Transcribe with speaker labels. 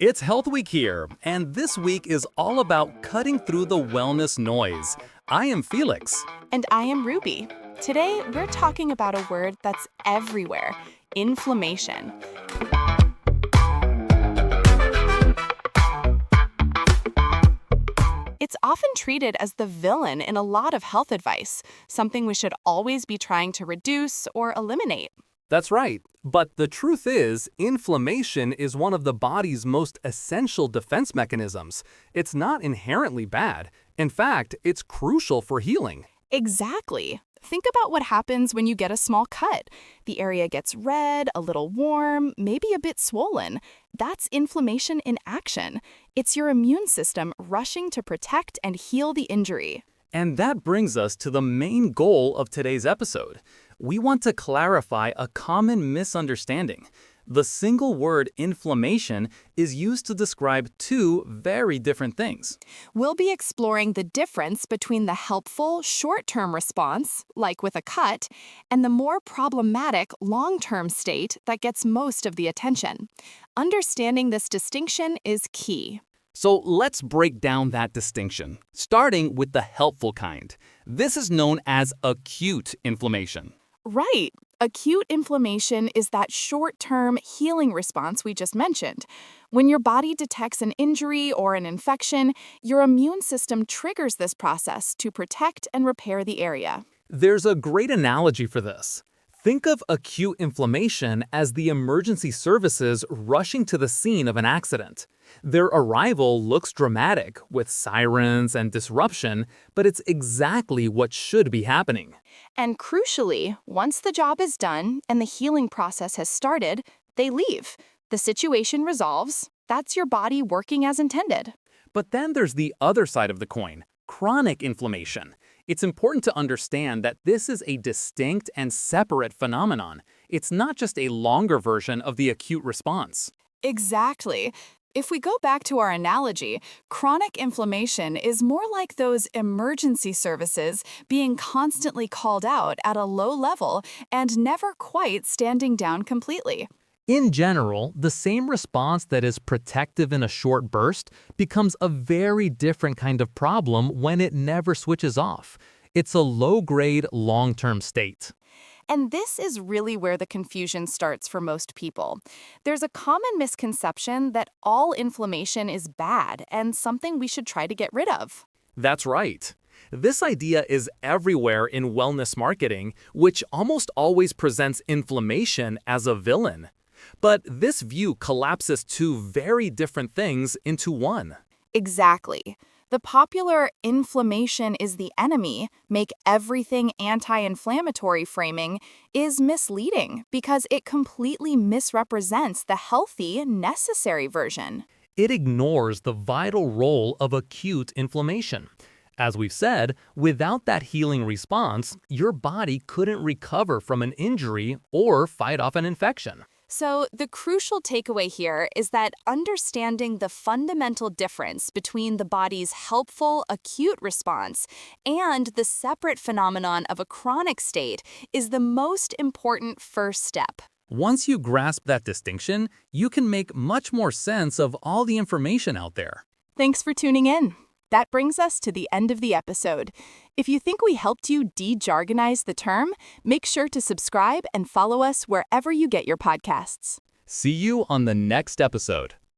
Speaker 1: It's Health Week here, and this week is all about cutting through the wellness noise. I am Felix.
Speaker 2: And I am Ruby. Today, we're talking about a word that's everywhere: inflammation. It's often treated as the villain in a lot of health advice, something we should always be trying to reduce or eliminate.
Speaker 1: That's right. But the truth is, inflammation is one of the body's most essential defense mechanisms. It's not inherently bad. In fact, it's crucial for healing.
Speaker 2: Exactly. Think about what happens when you get a small cut. The area gets red, a little warm, maybe a bit swollen. That's inflammation in action. It's your immune system rushing to protect and heal the injury.
Speaker 1: And that brings us to the main goal of today's episode. We want to clarify a common misunderstanding. The single word inflammation is used to describe two very different things.
Speaker 2: We'll be exploring the difference between the helpful short-term response, like with a cut, and the more problematic long-term state that gets most of the attention. Understanding this distinction is key.
Speaker 1: So let's break down that distinction, starting with the helpful kind. This is known as acute inflammation.
Speaker 2: Right. Acute inflammation is that short-term healing response we just mentioned. When your body detects an injury or an infection, your immune system triggers this process to protect and repair the area.
Speaker 1: There's a great analogy for this. Think of acute inflammation as the emergency services rushing to the scene of an accident. Their arrival looks dramatic, with sirens and disruption, but it's exactly what should be happening.
Speaker 2: And crucially, once the job is done and the healing process has started, they leave. The situation resolves. That's your body working as intended.
Speaker 1: But then there's the other side of the coin, chronic inflammation. It's important to understand that this is a distinct and separate phenomenon. It's not just a longer version of the acute response.
Speaker 2: Exactly. If we go back to our analogy, chronic inflammation is more like those emergency services being constantly called out at a low level and never quite standing down completely.
Speaker 1: In general, the same response that is protective in a short burst becomes a very different kind of problem when it never switches off. It's a low-grade, long-term state.
Speaker 2: And this is really where the confusion starts for most people. There's a common misconception that all inflammation is bad and something we should try to get rid of.
Speaker 1: That's right. This idea is everywhere in wellness marketing, which almost always presents inflammation as a villain. But this view collapses two very different things into one.
Speaker 2: Exactly. The popular inflammation is the enemy, make everything anti-inflammatory framing is misleading because it completely misrepresents the healthy, necessary version.
Speaker 1: It ignores the vital role of acute inflammation. As we've said, without that healing response, your body couldn't recover from an injury or fight off an infection.
Speaker 2: So the crucial takeaway here is that understanding the fundamental difference between the body's helpful acute response and the separate phenomenon of a chronic state is the most important first step.
Speaker 1: Once you grasp that distinction, you can make much more sense of all the information out there.
Speaker 2: Thanks for tuning in. That brings us to the end of the episode. If you think we helped you dejargonize the term, make sure to subscribe and follow us wherever you get your podcasts.
Speaker 1: See you on the next episode.